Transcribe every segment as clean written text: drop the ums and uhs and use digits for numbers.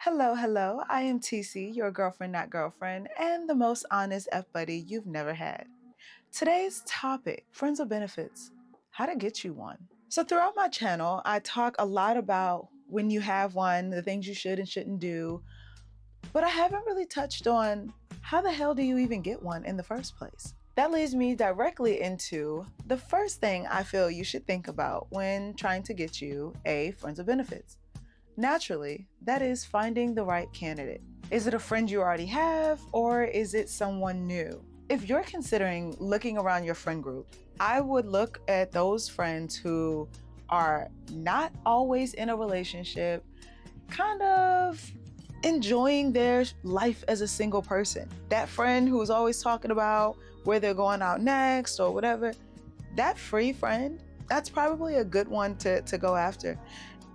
Hello, hello. I am TC, your girlfriend, not girlfriend, and the most honest F buddy you've never had. Today's topic, friends with benefits, how to get you one. So throughout my channel, I talk a lot about when you have one, the things you should and shouldn't do, but I haven't really touched on how the hell do you even get one in the first place? That leads me directly into the first thing I feel you should think about when trying to get you a friends with benefits. Naturally, that is finding the right candidate. Is it a friend you already have, or is it someone new? If you're considering looking around your friend group, I would look at those friends who are not always in a relationship, kind of enjoying their life as a single person. That friend who's always talking about where they're going out next or whatever, that free friend, that's probably a good one to go after.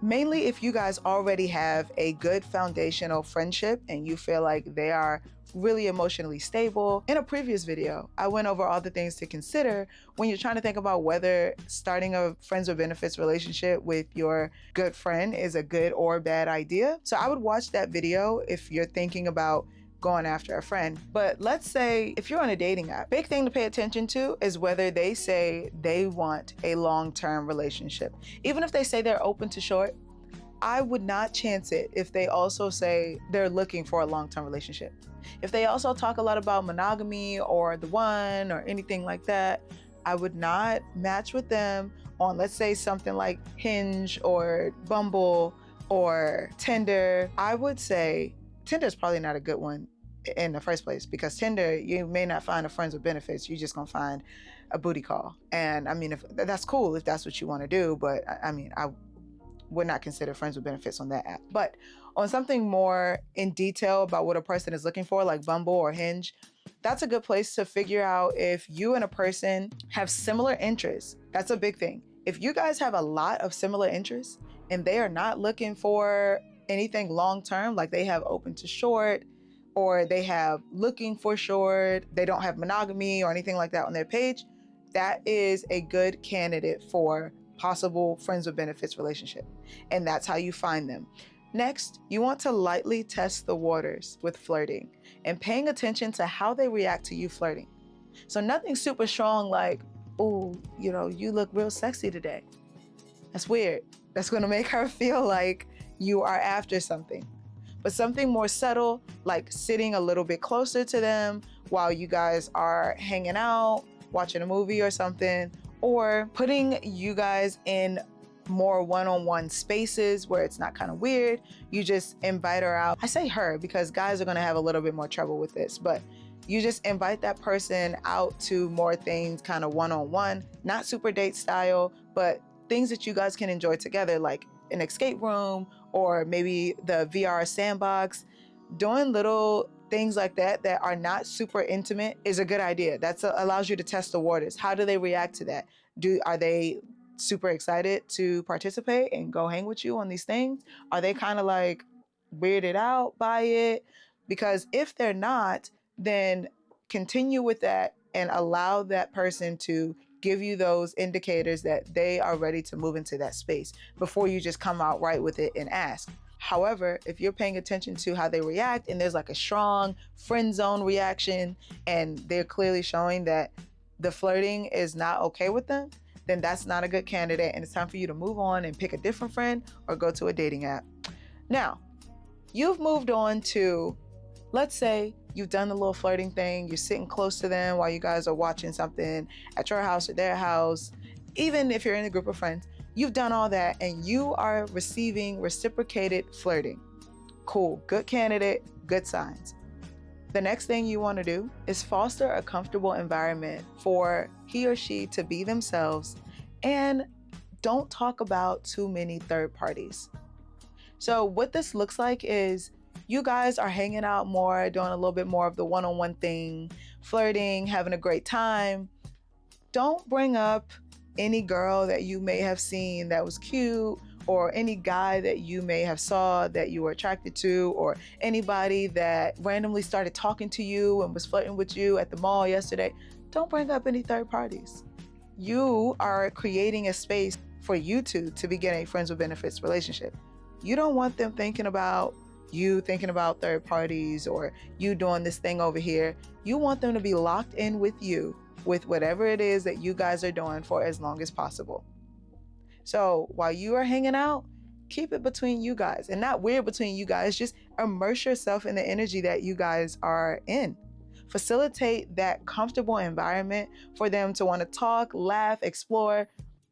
Mainly if you guys already have a good foundational friendship and you feel like they are really emotionally stable. In a previous video, I went over all the things to consider when you're trying to think about whether starting a friends with benefits relationship with your good friend is a good or bad idea. So I would watch that video if you're thinking about going after a friend. But let's say if you're on a dating app, big thing to pay attention to is whether they say they want a long-term relationship. Even if they say they're open to short, I would not chance it if they also say they're looking for a long-term relationship. If they also talk a lot about monogamy or the one or anything like that, I would not match with them on, let's say, something like Hinge or Bumble or Tinder. I would say Tinder is probably not a good one in the first place, because Tinder, you may not find a friends with benefits. You're just gonna find a booty call. And I mean, if that's cool, if that's what you want to do, but I would not consider friends with benefits on that app. But on something more in detail about what a person is looking for, like Bumble or Hinge, that's a good place to figure out if you and a person have similar interests. That's a big thing. If you guys have a lot of similar interests and they are not looking for anything long-term, like they have open to short, or they have looking for short, they don't have monogamy or anything like that on their page, that is a good candidate for possible friends with benefits relationship. And that's how you find them. Next, you want to lightly test the waters with flirting and paying attention to how they react to you flirting. So nothing super strong like, oh, you look real sexy today. That's weird. That's gonna make her feel like you are after something. But something more subtle, like sitting a little bit closer to them while you guys are hanging out, watching a movie or something, or putting you guys in more one-on-one spaces where it's not kind of weird. You just invite her out. I say her because guys are gonna have a little bit more trouble with this, but you just invite that person out to more things kind of one-on-one, not super date style, but things that you guys can enjoy together, like an escape room or maybe the VR sandbox. Doing little things like that that are not super intimate is a good idea. That allows you to test the waters. How do they react to that? Are they super excited to participate and go hang with you on these things? Are they kind of like weirded out by it? Because if they're not, then continue with that and allow that person to give you those indicators that they are ready to move into that space before you just come out right with it and ask. However, if you're paying attention to how they react and there's like a strong friend zone reaction and they're clearly showing that the flirting is not okay with them, then that's not a good candidate and it's time for you to move on and pick a different friend or go to a dating app. Now, you've moved on to, let's say you've done the little flirting thing, you're sitting close to them while you guys are watching something at your house or their house, even if you're in a group of friends, you've done all that and you are receiving reciprocated flirting. Cool, good candidate, good signs. The next thing you want to do is foster a comfortable environment for he or she to be themselves, and don't talk about too many third parties. So what this looks like is you guys are hanging out more, doing a little bit more of the one-on-one thing, flirting, having a great time. Don't bring up any girl that you may have seen that was cute, or any guy that you may have saw that you were attracted to, or anybody that randomly started talking to you and was flirting with you at the mall yesterday. Don't bring up any third parties. You are creating a space for you two to begin a friends with benefits relationship. You don't want them thinking about you thinking about third parties or you doing this thing over here. You want them to be locked in with you with whatever it is that you guys are doing for as long as possible. So while you are hanging out, keep it between you guys and not weird between you guys. Just immerse yourself in the energy that you guys are in. Facilitate that comfortable environment for them to want to talk, laugh, explore,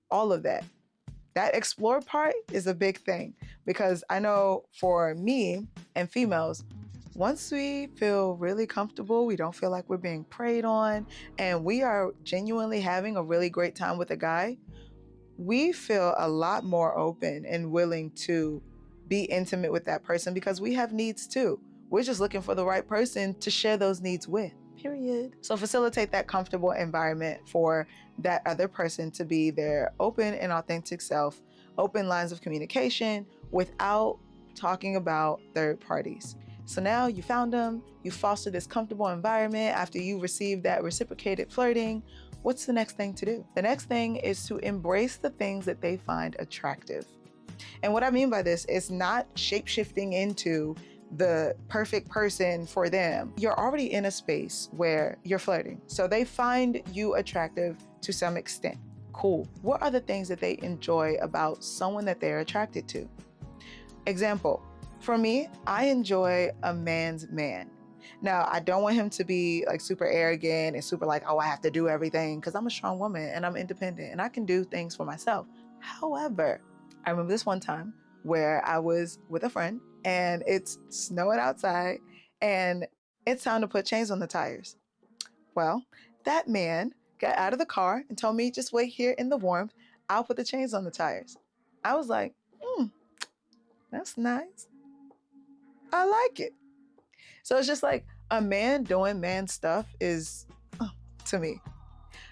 all of that. That explore part is a big thing because I know for me and females, once we feel really comfortable, we don't feel like we're being preyed on, and we are genuinely having a really great time with a guy, we feel a lot more open and willing to be intimate with that person because we have needs too. We're just looking for the right person to share those needs with, period. So facilitate that comfortable environment for that other person to be their open and authentic self, open lines of communication without talking about third parties. So now you found them, you fostered this comfortable environment after you received that reciprocated flirting. What's the next thing to do? The next thing is to embrace the things that they find attractive. And what I mean by this is not shape-shifting into the perfect person for them. You're already in a space where you're flirting. So they find you attractive to some extent. Cool. What are the things that they enjoy about someone that they're attracted to? Example, for me, I enjoy a man's man. Now, I don't want him to be like super arrogant and super like, oh, I have to do everything, because I'm a strong woman and I'm independent and I can do things for myself. However, I remember this one time where I was with a friend and it's snowing outside and it's time to put chains on the tires. Well, that man got out of the car and told me, just wait here in the warmth. I'll put the chains on the tires. I was like, that's nice. I like it. So it's just like a man doing man stuff is to me.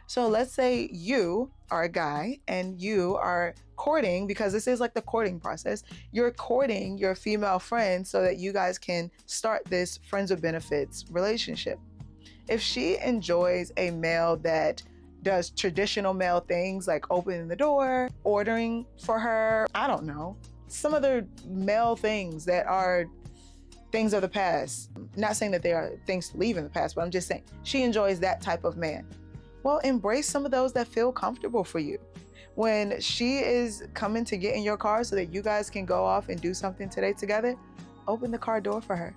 So let's say you are a guy and you are courting, because this is like the courting process. You're courting your female friend so that you guys can start this friends with benefits relationship. If she enjoys a male that does traditional male things like opening the door, ordering for her, I don't know, some other male things that are things of the past. Not saying that they are things to leave in the past, but I'm just saying she enjoys that type of man. Well, embrace some of those that feel comfortable for you. When she is coming to get in your car so that you guys can go off and do something today together, open the car door for her.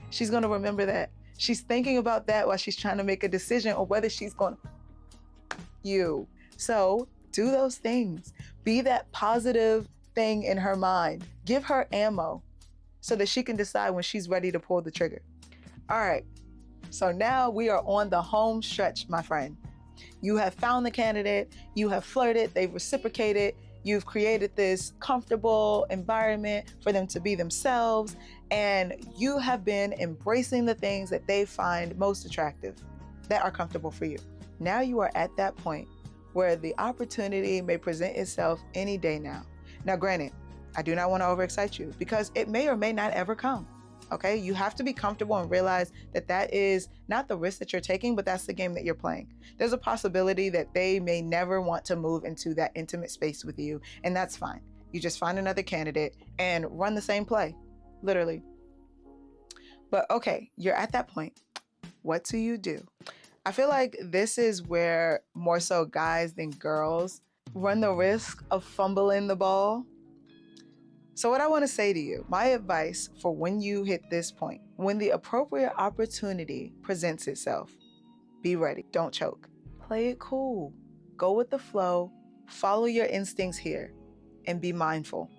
She's gonna remember that. She's thinking about that while she's trying to make a decision on whether she's going to you. So do those things. Be that positive thing in her mind. Give her ammo so that she can decide when she's ready to pull the trigger. All right, so now we are on the home stretch, my friend. You have found the candidate, you have flirted, they've reciprocated, you've created this comfortable environment for them to be themselves, and you have been embracing the things that they find most attractive, that are comfortable for you. Now you are at that point where the opportunity may present itself any day now. Now, granted, I do not want to overexcite you because it may or may not ever come. Okay, you have to be comfortable and realize that that is not the risk that you're taking, but that's the game that you're playing. There's a possibility that they may never want to move into that intimate space with you, and that's fine. You just find another candidate and run the same play, literally. But okay, you're at that point. What do you do? I feel like this is where more so guys than girls run the risk of fumbling the ball. So what I want to say to you, my advice for when you hit this point, when the appropriate opportunity presents itself, be ready, don't choke. Play it cool, go with the flow, follow your instincts here, and be mindful.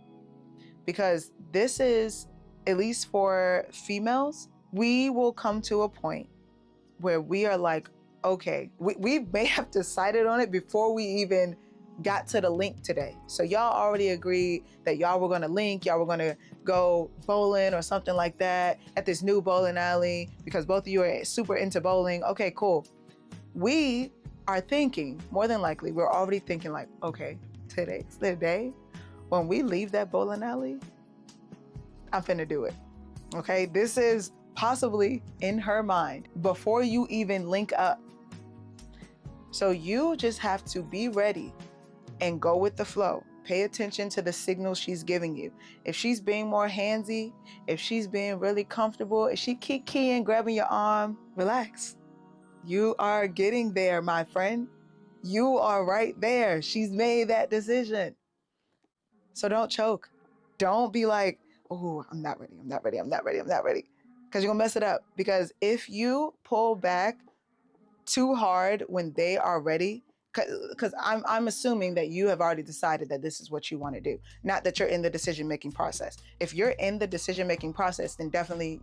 Because this is, at least for females, we will come to a point where we are like, okay, we may have decided on it before we even got to the link today. So y'all already agreed that y'all were gonna link, y'all were gonna go bowling or something like that at this new bowling alley because both of you are super into bowling. Okay, cool. We are thinking, more than likely, we're already thinking like, okay, today's the day when we leave that bowling alley, I'm finna do it. Okay, this is possibly in her mind before you even link up. So you just have to be ready and go with the flow. Pay attention to the signals she's giving you. If she's being more handsy, if she's being really comfortable, if she keep keying, grabbing your arm, relax. You are getting there, my friend. You are right there. She's made that decision. So don't choke. Don't be like, oh, I'm not ready. I'm not ready. I'm not ready. I'm not ready. Because you're going to mess it up. Because if you pull back too hard when they are ready, because I'm assuming that you have already decided that this is what you want to do, not that you're in the decision-making process. If you're in the decision-making process, then definitely,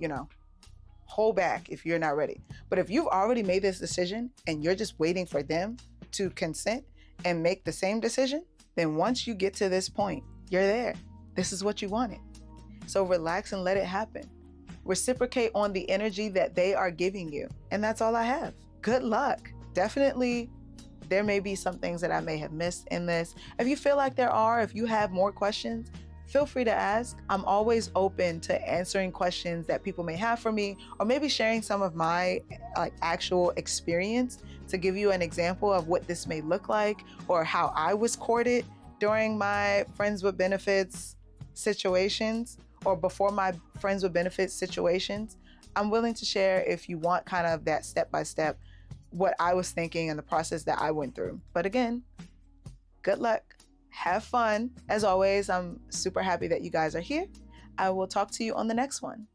hold back if you're not ready. But if you've already made this decision and you're just waiting for them to consent and make the same decision, then once you get to this point, you're there. This is what you wanted. So relax and let it happen. Reciprocate on the energy that they are giving you. And that's all I have. Good luck. Definitely, there may be some things that I may have missed in this. If you feel like there are, if you have more questions, feel free to ask. I'm always open to answering questions that people may have for me, or maybe sharing some of my actual experience to give you an example of what this may look like, or how I was courted during my friends with benefits situations, or before my friends with benefits situations. I'm willing to share if you want kind of that step-by-step, what I was thinking and the process that I went through. But again, good luck. Have fun. As always, I'm super happy that you guys are here. I will talk to you on the next one.